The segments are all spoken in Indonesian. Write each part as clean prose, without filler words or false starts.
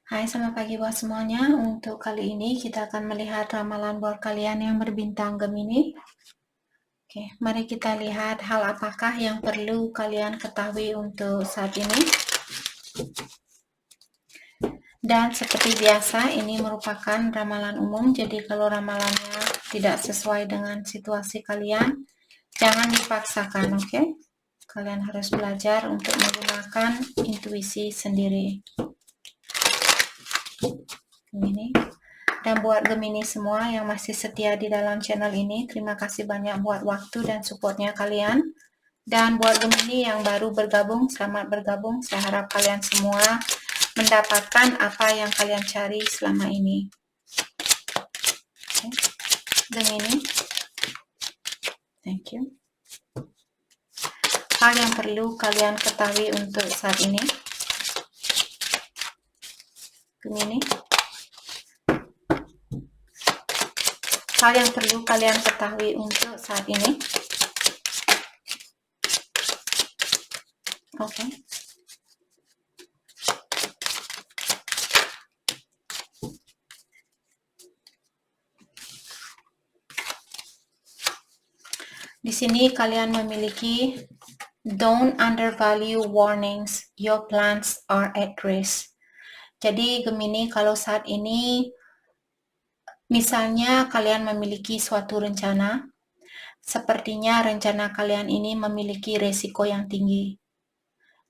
Hai, selamat pagi buat semuanya. Untuk kali ini kita akan melihat ramalan buat kalian yang berbintang Gemini. Oke, mari kita lihat hal apakah yang perlu kalian ketahui untuk saat ini. Dan seperti biasa, ini merupakan ramalan umum. Jadi kalau ramalannya tidak sesuai dengan situasi kalian, jangan dipaksakan, oke? Kalian harus belajar untuk menggunakan intuisi sendiri. Ini. Dan buat Gemini semua yang masih setia di dalam channel ini, terima kasih banyak buat waktu dan supportnya kalian. Dan buat Gemini yang baru bergabung, selamat bergabung. Saya harap kalian semua mendapatkan apa yang kalian cari selama ini. Okay. Gemini, thank you. Hal yang perlu kalian ketahui untuk saat ini. Gemini. Hal yang perlu kalian ketahui untuk saat ini. Oke. Di sini kalian memiliki don't undervalue warnings, your plans are at risk. Jadi Gemini, kalau saat ini misalnya kalian memiliki suatu rencana, sepertinya rencana kalian ini memiliki resiko yang tinggi.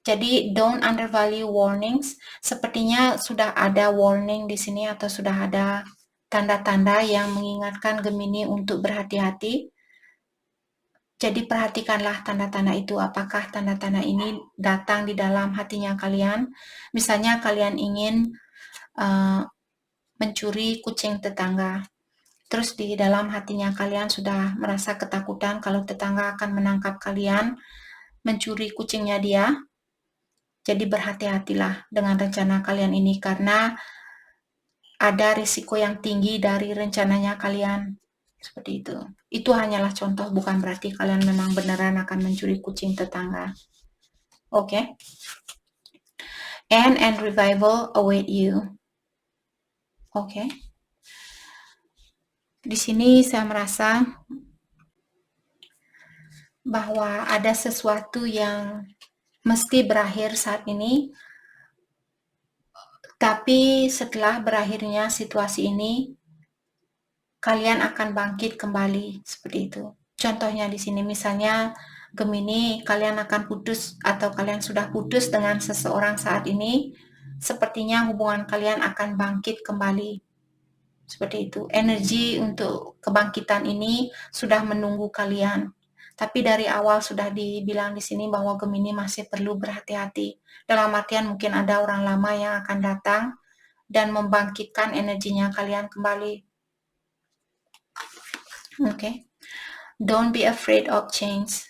Jadi don't undervalue warnings, sepertinya sudah ada warning di sini atau sudah ada tanda-tanda yang mengingatkan Gemini untuk berhati-hati. Jadi perhatikanlah tanda-tanda itu, apakah tanda-tanda ini datang di dalam hatinya kalian. Misalnya kalian ingin mencuri kucing tetangga. Terus di dalam hatinya kalian sudah merasa ketakutan kalau tetangga akan menangkap kalian mencuri kucingnya dia. Jadi berhati-hatilah dengan rencana kalian ini karena ada risiko yang tinggi dari rencananya kalian. Seperti itu. Itu hanyalah contoh, bukan berarti kalian memang beneran akan mencuri kucing tetangga. Oke. And revival await you. Oke. Di sini saya merasa bahwa ada sesuatu yang mesti berakhir saat ini. Tapi setelah berakhirnya situasi ini, kalian akan bangkit kembali seperti itu. Contohnya di sini misalnya Gemini, kalian akan putus atau kalian sudah putus dengan seseorang saat ini, sepertinya hubungan kalian akan bangkit kembali. Seperti itu. Energi untuk kebangkitan ini sudah menunggu kalian. Tapi dari awal sudah dibilang di sini bahwa Gemini masih perlu berhati-hati. Dalam artian mungkin ada orang lama yang akan datang dan membangkitkan energinya kalian kembali. Oke. Don't be afraid of change.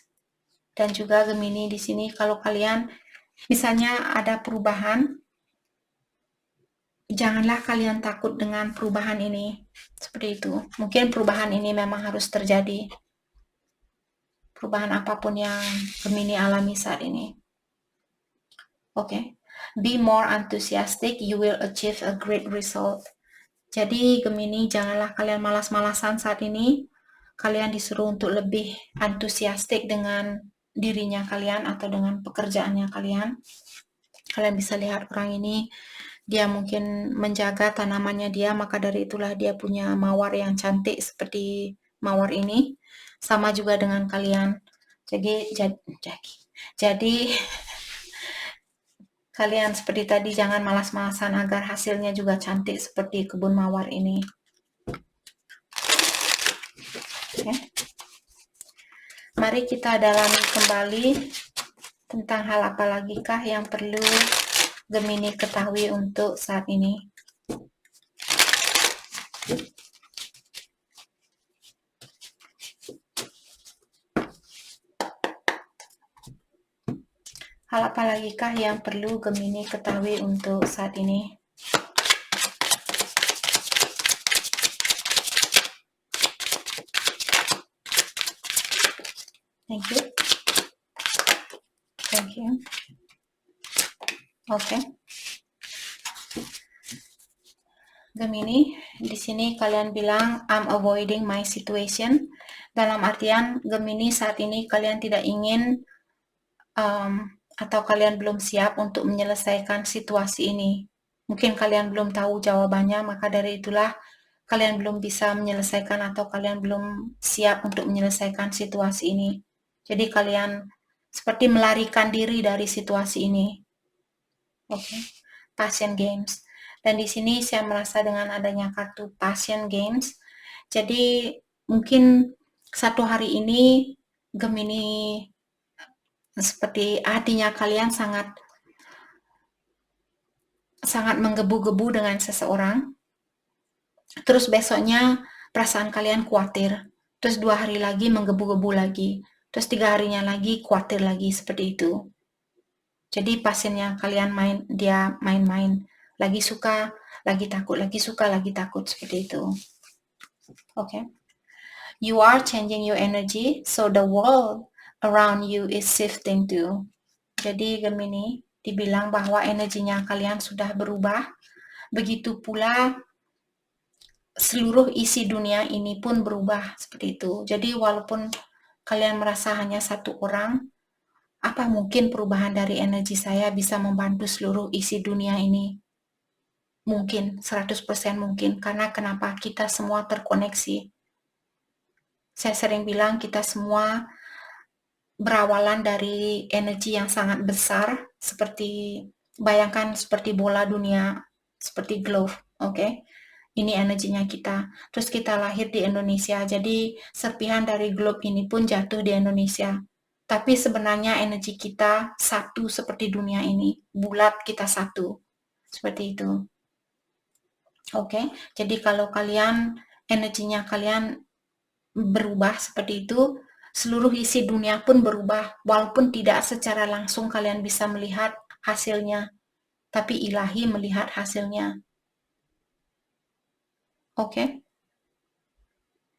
Dan juga Gemini di sini kalau kalian misalnya ada perubahan, janganlah kalian takut dengan perubahan ini. Seperti itu. Mungkin perubahan ini memang harus terjadi. Perubahan apapun yang Gemini alami saat ini. Oke. Be more enthusiastic, you will achieve a great result. Jadi Gemini, janganlah kalian malas-malasan saat ini. Kalian disuruh untuk lebih antusiastik dengan dirinya kalian atau dengan pekerjaannya kalian. Kalian bisa lihat orang ini, dia mungkin menjaga tanamannya dia, maka dari itulah dia punya mawar yang cantik seperti mawar ini. Sama juga dengan kalian. Jadi kalian seperti tadi jangan malas-malasan agar hasilnya juga cantik seperti kebun mawar ini. Okay. Mari kita dalami kembali tentang hal apa lagi kah yang perlu Gemini ketahui untuk saat ini. Hal apa lagi kah yang perlu Gemini ketahui untuk saat ini? Thank you. Thank you. Oke. Gemini, di sini kalian bilang I'm avoiding my situation. Dalam artian Gemini saat ini kalian tidak ingin atau kalian belum siap untuk menyelesaikan situasi ini. Mungkin kalian belum tahu jawabannya, maka dari itulah kalian belum bisa menyelesaikan atau kalian belum siap untuk menyelesaikan situasi ini. Jadi kalian seperti melarikan diri dari situasi ini. Oke. Passion Games. Dan di sini saya merasa dengan adanya kartu Passion Games, jadi mungkin satu hari ini Gemini seperti hatinya kalian sangat menggebu-gebu dengan seseorang. Terus besoknya perasaan kalian khawatir. Terus 2 hari lagi menggebu-gebu lagi. Terus 3 harinya lagi khawatir lagi, seperti itu. Jadi pasiennya kalian dia main-main. Lagi suka, lagi takut, lagi suka, lagi takut, seperti itu. Okay. You are changing your energy, so the world around you is shifting too. Jadi Gemini dibilang bahwa energinya kalian sudah berubah. Begitu pula seluruh isi dunia ini pun berubah, seperti itu. Jadi walaupun kalian merasa hanya satu orang, apa mungkin perubahan dari energi saya bisa membantu seluruh isi dunia ini? Mungkin, 100% mungkin. Karena kenapa? Kita semua terkoneksi. Saya sering bilang kita semua berawalan dari energi yang sangat besar, seperti bayangkan seperti bola dunia, seperti glove, oke? Ini energinya kita. Terus kita lahir di Indonesia, jadi serpihan dari globe ini pun jatuh di Indonesia. Tapi sebenarnya energi kita satu seperti dunia ini, bulat kita satu, seperti itu. Oke, jadi kalau kalian energinya kalian berubah seperti itu, seluruh isi dunia pun berubah, walaupun tidak secara langsung kalian bisa melihat hasilnya, tapi ilahi melihat hasilnya. Oke?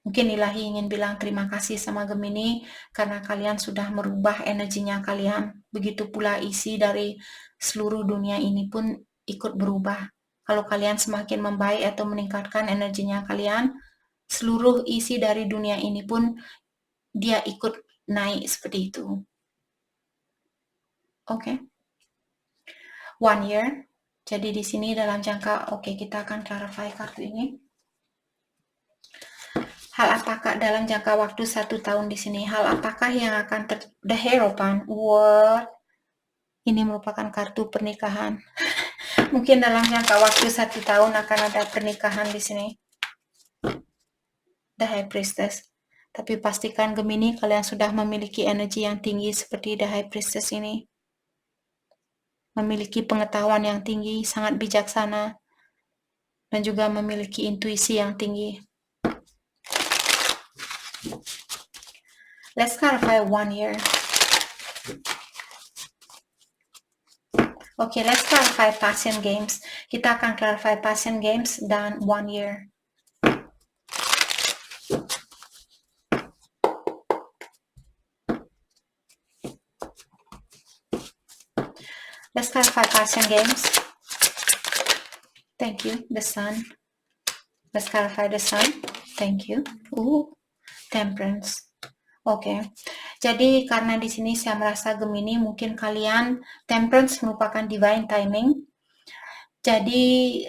Mungkin ilahi ingin bilang terima kasih sama Gemini karena kalian sudah merubah energinya kalian. Begitu pula isi dari seluruh dunia ini pun ikut berubah. Kalau kalian semakin membaik atau meningkatkan energinya kalian, seluruh isi dari dunia ini pun dia ikut naik seperti itu. Oke. 1 year. Jadi di sini dalam jangka, kita akan clarify kartu ini. Hal apakah dalam jangka waktu 1 tahun di sini? Hal apakah yang akan the Hierophant? What? Ini merupakan kartu pernikahan. Mungkin dalam jangka waktu 1 tahun akan ada pernikahan di sini. The High Priestess. Tapi pastikan Gemini kalian sudah memiliki energi yang tinggi seperti The High Priestess ini. Memiliki pengetahuan yang tinggi, sangat bijaksana, dan juga memiliki intuisi yang tinggi. Let's clarify 1 year. Okay, let's clarify Passion Games. Kita akan clarify Passion Games dan 1 year. Let's clarify Passion Games. Thank you, the Sun. Let's clarify the Sun. Thank you. Temperance. Oke. Jadi karena di sini saya merasa Gemini, mungkin kalian Temperance merupakan divine timing. Jadi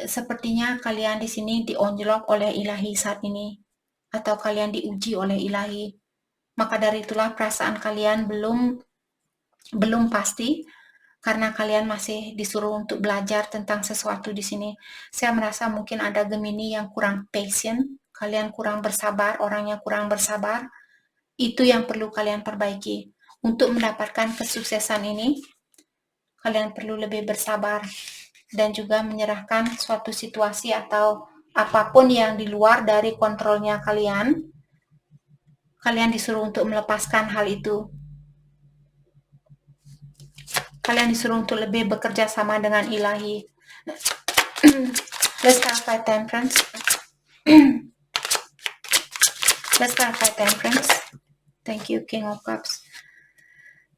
sepertinya kalian di sini dionjolok oleh ilahi saat ini, atau kalian diuji oleh ilahi. Maka dari itulah perasaan kalian belum pasti, karena kalian masih disuruh untuk belajar tentang sesuatu di sini. Saya merasa mungkin ada Gemini yang kurang patient, kalian kurang bersabar, orangnya kurang bersabar. Itu yang perlu kalian perbaiki. Untuk mendapatkan kesuksesan ini, kalian perlu lebih bersabar dan juga menyerahkan suatu situasi atau apapun yang di luar dari kontrolnya kalian. Kalian disuruh untuk melepaskan hal itu. Kalian disuruh untuk lebih bekerja sama dengan ilahi. Let's clarify Temperance. Let's clarify Temperance. Thank you, King of Cups.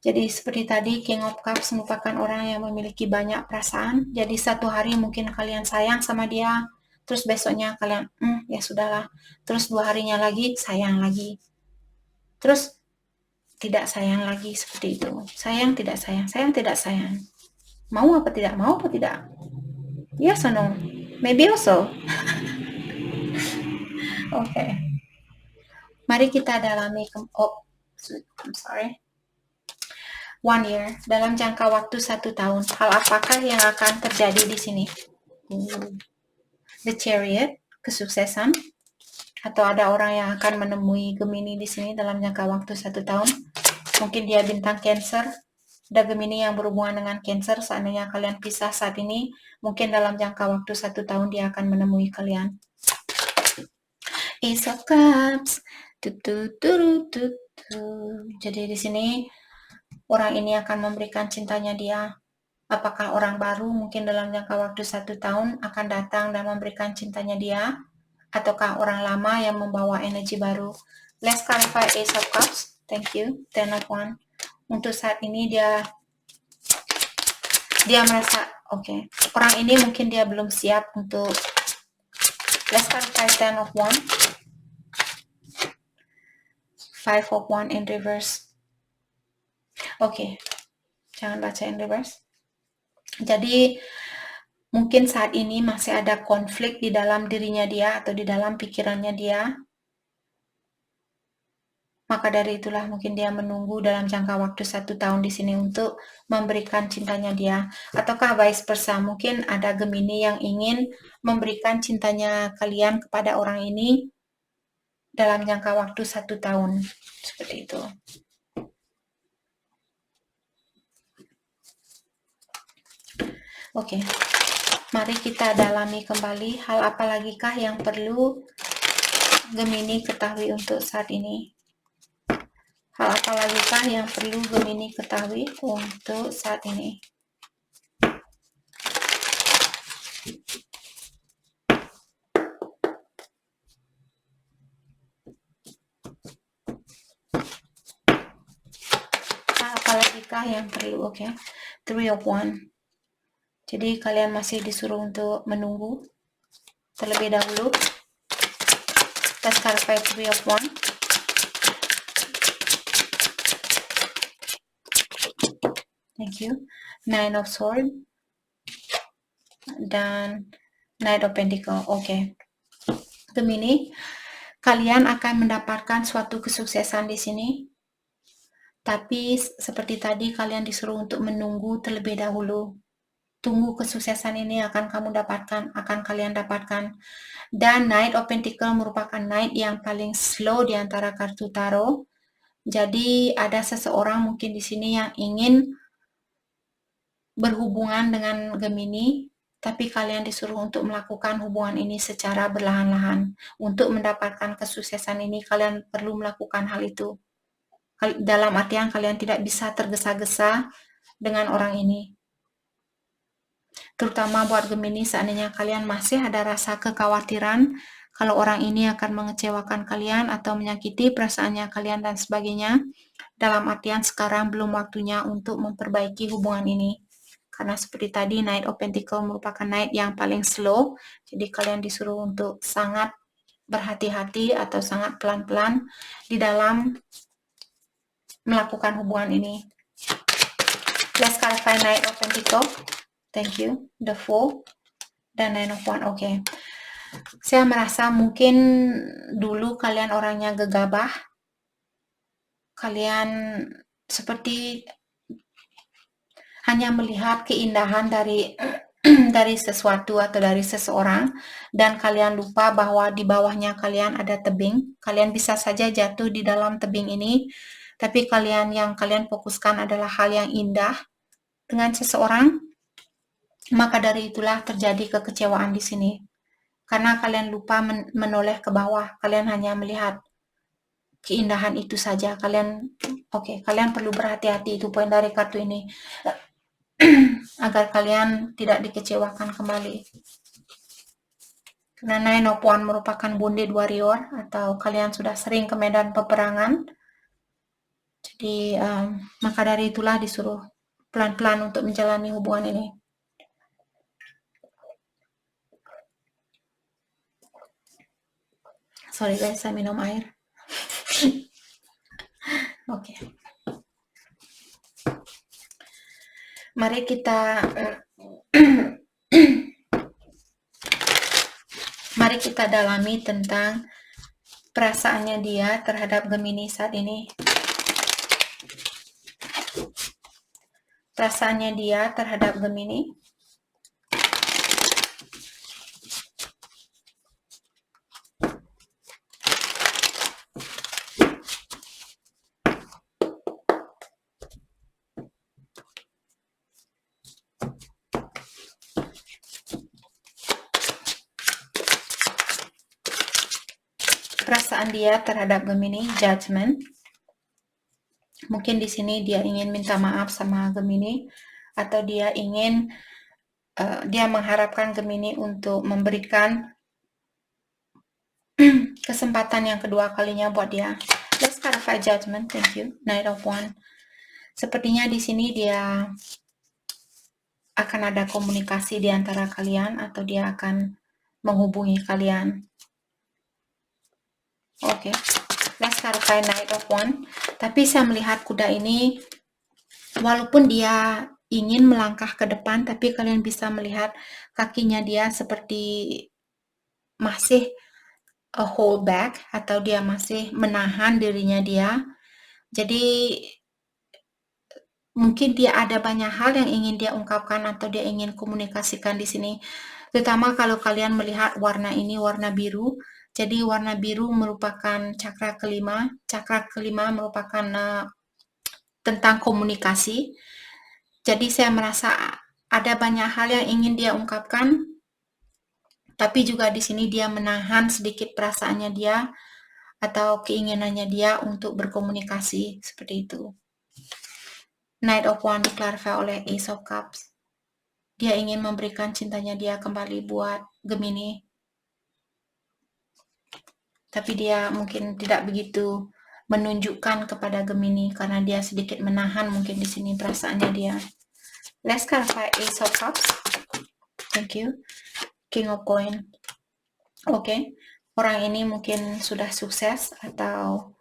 Jadi seperti tadi, King of Cups merupakan orang yang memiliki banyak perasaan. Jadi satu hari mungkin kalian sayang sama dia, terus besoknya kalian ya sudahlah, terus 2 harinya lagi sayang lagi, terus tidak sayang lagi, seperti itu. Sayang tidak sayang, sayang tidak sayang. Mau apa tidak? Mau apa tidak? Yes or no? Maybe also. Okay. Mari kita dalami I'm sorry. 1 year, dalam jangka waktu 1 tahun. Hal apakah yang akan terjadi di sini? The Chariot, kesuksesan, atau ada orang yang akan menemui Gemini di sini dalam jangka waktu 1 tahun. Mungkin dia bintang Cancer. Ada Gemini yang berhubungan dengan Cancer. Seandainya kalian pisah saat ini, mungkin dalam jangka waktu 1 tahun dia akan menemui kalian. Ace of Cups. Jadi di sini orang ini akan memberikan cintanya dia. Apakah orang baru mungkin dalam jangka waktu 1 tahun akan datang dan memberikan cintanya dia, ataukah orang lama yang membawa energi baru? Let's clarify Ace of Cups. Thank you. Ten of Wands. Untuk saat ini dia merasa okay. Orang ini mungkin dia belum siap untuk. Let's clarify Ten of Wands. Five of Wands in reverse. Okay. Jangan baca in reverse. Jadi mungkin saat ini masih ada konflik di dalam dirinya dia atau di dalam pikirannya dia. Maka dari itulah mungkin dia menunggu dalam jangka waktu 1 tahun di sini untuk memberikan cintanya dia. Ataukah vice versa, mungkin ada Gemini yang ingin memberikan cintanya kalian kepada orang ini dalam jangka waktu 1 tahun. Seperti itu. Oke. Mari kita dalami kembali hal apa lagikah yang perlu Gemini ketahui untuk saat ini. Hal apa lagikah yang perlu Gemini ketahui untuk saat ini. Hal apa lagikah yang perlu, oke. Three of Wands. Jadi kalian masih disuruh untuk menunggu terlebih dahulu. Let's clarify Three of Wands. Thank you. Nine of Swords dan Knight of Pentacles. Oke. Gemini, kalian akan mendapatkan suatu kesuksesan di sini. Tapi seperti tadi kalian disuruh untuk menunggu terlebih dahulu. Tunggu kesuksesan ini akan kamu dapatkan, akan kalian dapatkan. Dan Knight of Pentacles merupakan Knight yang paling slow di antara kartu tarot. Jadi ada seseorang mungkin di sini yang ingin berhubungan dengan Gemini, tapi kalian disuruh untuk melakukan hubungan ini secara berlahan-lahan. Untuk mendapatkan kesuksesan ini kalian perlu melakukan hal itu. Dalam artian kalian tidak bisa tergesa-gesa dengan orang ini. Terutama buat Gemini, seandainya kalian masih ada rasa kekhawatiran kalau orang ini akan mengecewakan kalian atau menyakiti perasaannya kalian dan sebagainya, dalam artian sekarang belum waktunya untuk memperbaiki hubungan ini. Karena seperti tadi, Knight of Pentacles merupakan Knight yang paling slow, jadi kalian disuruh untuk sangat berhati-hati atau sangat pelan-pelan di dalam melakukan hubungan ini. Let's clarify Knight of Pentacles. Thank you. The Fool dan Nine of Wands. Oke. Saya merasa mungkin dulu kalian orangnya gegabah. Kalian seperti hanya melihat keindahan dari dari sesuatu atau dari seseorang dan kalian lupa bahwa di bawahnya kalian ada tebing. Kalian bisa saja jatuh di dalam tebing ini, tapi yang kalian fokuskan adalah hal yang indah dengan seseorang. Maka dari itulah terjadi kekecewaan di sini. Karena kalian lupa menoleh ke bawah, kalian hanya melihat keindahan itu saja. Kalian perlu berhati-hati, itu poin dari kartu ini. Agar kalian tidak dikecewakan kembali. Karena Nine of Wands merupakan wounded warrior, atau kalian sudah sering ke medan peperangan. Jadi, maka dari itulah disuruh pelan-pelan untuk menjalani hubungan ini. Sorry guys, saya minum air. Oke. Mari kita mari kita dalami tentang perasaannya dia terhadap Gemini saat ini. Perasaannya dia terhadap Gemini. Perasaan dia terhadap Gemini, Judgment. Mungkin di sini dia ingin minta maaf sama Gemini, atau dia ingin dia mengharapkan Gemini untuk memberikan kesempatan yang kedua kalinya buat dia. Let's clarify Judgment. Thank you. Knight of Wands. Sepertinya di sini dia akan ada komunikasi di antara kalian, atau dia akan menghubungi kalian. Oke. Let's clarify Knight of Wands. Tapi saya melihat kuda ini, walaupun dia ingin melangkah ke depan, tapi kalian bisa melihat kakinya dia seperti masih hold back, atau dia masih menahan dirinya dia. Jadi mungkin dia ada banyak hal yang ingin dia ungkapkan atau dia ingin komunikasikan di sini. Terutama kalau kalian melihat warna ini, warna biru. Jadi warna biru merupakan cakra kelima. Cakra kelima merupakan tentang komunikasi. Jadi saya merasa ada banyak hal yang ingin dia ungkapkan, tapi juga di sini dia menahan sedikit perasaannya dia atau keinginannya dia untuk berkomunikasi seperti itu. Knight of Wands diklarifikasi oleh Ace of Cups. Dia ingin memberikan cintanya dia kembali buat Gemini. Tapi dia mungkin tidak begitu menunjukkan kepada Gemini karena dia sedikit menahan mungkin di sini perasaannya dia. Let's clarify Ace of Cups. Thank you. King of Coins. Oke. Orang ini mungkin sudah sukses atau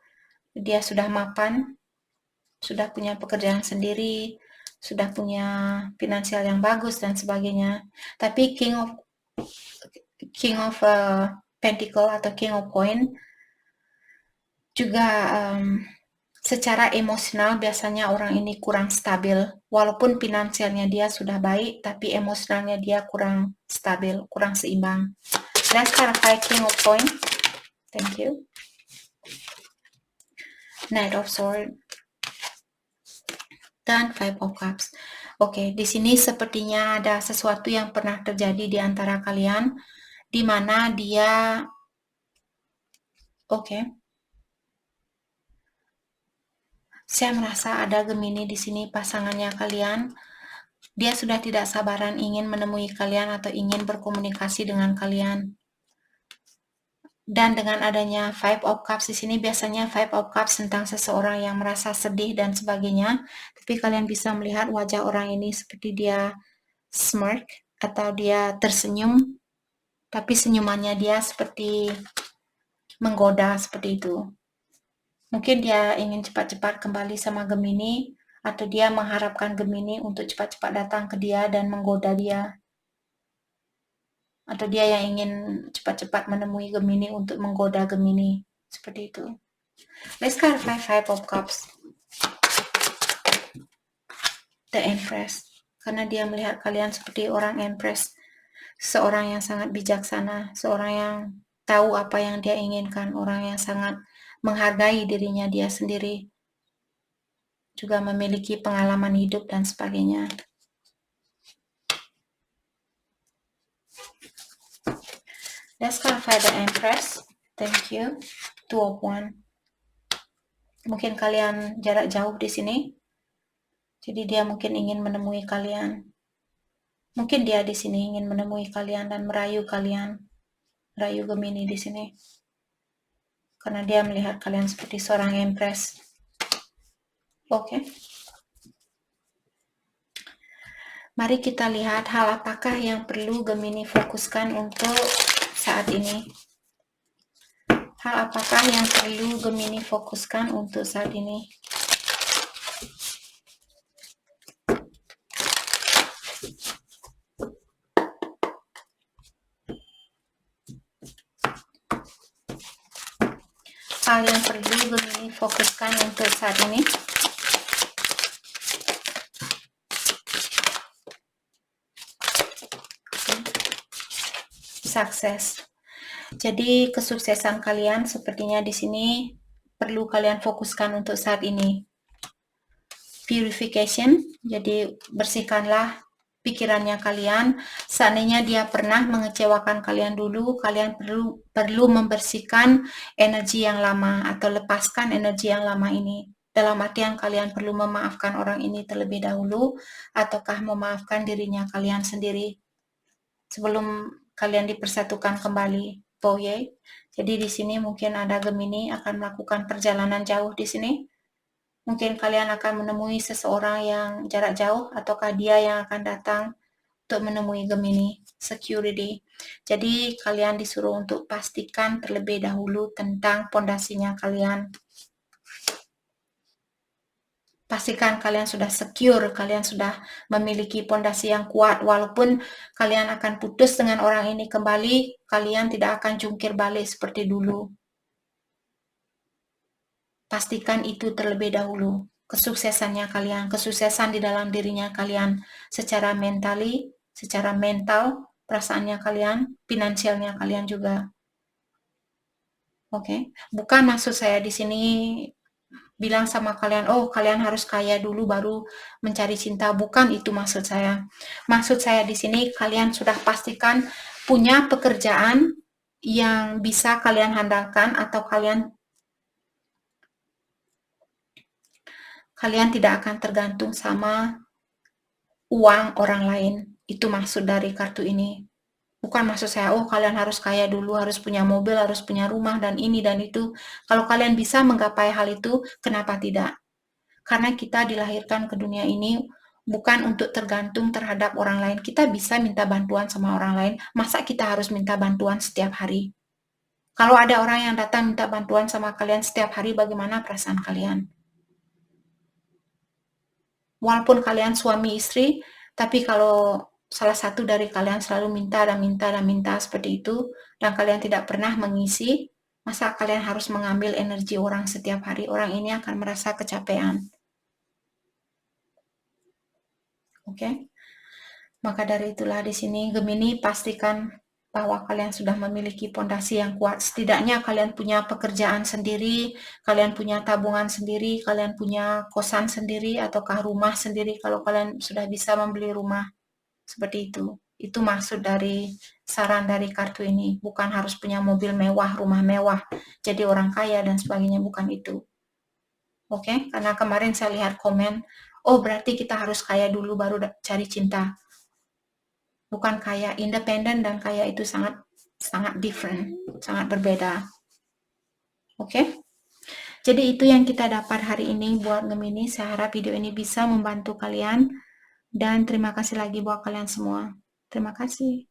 dia sudah mapan, sudah punya pekerjaan sendiri, sudah punya finansial yang bagus dan sebagainya. Tapi King of Pentacle atau King of Coins juga secara emosional biasanya orang ini kurang stabil. Walaupun finansialnya dia sudah baik, tapi emosionalnya dia kurang stabil, kurang seimbang. Let's clarify King of Coins. Thank you. Knight of Swords. Dan Five of Cups. Oke, di sini sepertinya ada sesuatu yang pernah terjadi di antara kalian, di mana dia, saya merasa ada Gemini di sini pasangannya kalian. Dia sudah tidak sabaran ingin menemui kalian atau ingin berkomunikasi dengan kalian. Dan dengan adanya Five of Cups di sini, biasanya Five of Cups tentang seseorang yang merasa sedih dan sebagainya. Tapi kalian bisa melihat wajah orang ini seperti dia smirk atau dia tersenyum. Tapi senyumannya dia seperti menggoda seperti itu. Mungkin dia ingin cepat-cepat kembali sama Gemini, atau dia mengharapkan Gemini untuk cepat-cepat datang ke dia dan menggoda dia. Atau dia yang ingin cepat-cepat menemui Gemini untuk menggoda Gemini. Seperti itu. Let's clarify Five of Cups. The Empress. Karena dia melihat kalian seperti orang Empress. Seorang yang sangat bijaksana. Seorang yang tahu apa yang dia inginkan. Orang yang sangat menghargai dirinya dia sendiri, juga memiliki pengalaman hidup dan sebagainya. Let's clarify the Empress. Thank you. Two of Wands. Mungkin kalian jarak jauh di sini, jadi dia mungkin ingin menemui kalian. Mungkin dia di sini ingin menemui kalian dan merayu kalian, merayu Gemini di sini. Karena dia melihat kalian seperti seorang Empress. Oke. Mari kita lihat hal apakah yang perlu Gemini fokuskan untuk saat ini. Hal apakah yang perlu Gemini fokuskan untuk saat ini? Hal yang perlu Gemini fokuskan untuk saat ini? Sukses. Jadi kesuksesan kalian sepertinya di sini perlu kalian fokuskan untuk saat ini. Purification, jadi bersihkanlah pikirannya kalian. Seandainya dia pernah mengecewakan kalian dulu, kalian perlu membersihkan energi yang lama atau lepaskan energi yang lama ini. Dalam artian kalian perlu memaafkan orang ini terlebih dahulu, ataukah memaafkan dirinya kalian sendiri sebelum kalian dipersatukan kembali. Boye. Jadi di sini mungkin ada Gemini akan melakukan perjalanan jauh di sini. Mungkin kalian akan menemui seseorang yang jarak jauh, ataukah dia yang akan datang untuk menemui Gemini. Security. Jadi kalian disuruh untuk pastikan terlebih dahulu tentang pondasinya kalian. Pastikan kalian sudah secure, kalian sudah memiliki pondasi yang kuat. Walaupun kalian akan putus dengan orang ini kembali, kalian tidak akan jungkir balik seperti dulu. Pastikan itu terlebih dahulu. Kesuksesannya kalian, kesuksesan di dalam dirinya kalian, secara mentally, secara mental, perasaannya kalian, finansialnya kalian juga. Oke, bukan maksud saya di sini bilang sama kalian, oh kalian harus kaya dulu baru mencari cinta. Bukan itu maksud saya. Maksud saya di sini kalian sudah pastikan punya pekerjaan yang bisa kalian handalkan, atau kalian tidak akan tergantung sama uang orang lain. Itu maksud dari kartu ini. Bukan maksud saya, oh kalian harus kaya dulu, harus punya mobil, harus punya rumah, dan ini dan itu. Kalau kalian bisa menggapai hal itu, kenapa tidak? Karena kita dilahirkan ke dunia ini bukan untuk tergantung terhadap orang lain. Kita bisa minta bantuan sama orang lain. Masa kita harus minta bantuan setiap hari? Kalau ada orang yang datang minta bantuan sama kalian setiap hari, bagaimana perasaan kalian? Walaupun kalian suami istri, tapi kalau salah satu dari kalian selalu minta dan minta dan minta seperti itu, dan kalian tidak pernah mengisi, masa kalian harus mengambil energi orang setiap hari? Orang ini akan merasa kecapean. Oke? Maka dari itulah di sini Gemini pastikan bahwa kalian sudah memiliki pondasi yang kuat. Setidaknya kalian punya pekerjaan sendiri, kalian punya tabungan sendiri, kalian punya kosan sendiri, ataukah rumah sendiri kalau kalian sudah bisa membeli rumah. Seperti itu. Itu maksud dari saran dari kartu ini. Bukan harus punya mobil mewah, rumah mewah, jadi orang kaya dan sebagainya, bukan itu. Oke? Karena kemarin saya lihat komen, oh berarti kita harus kaya dulu baru cari cinta. Bukan kaya, independen dan kaya itu sangat different, sangat berbeda. Oke? Jadi itu yang kita dapat hari ini buat Gemini. Saya harap video ini bisa membantu kalian, dan terima kasih lagi buat kalian semua. Terima kasih.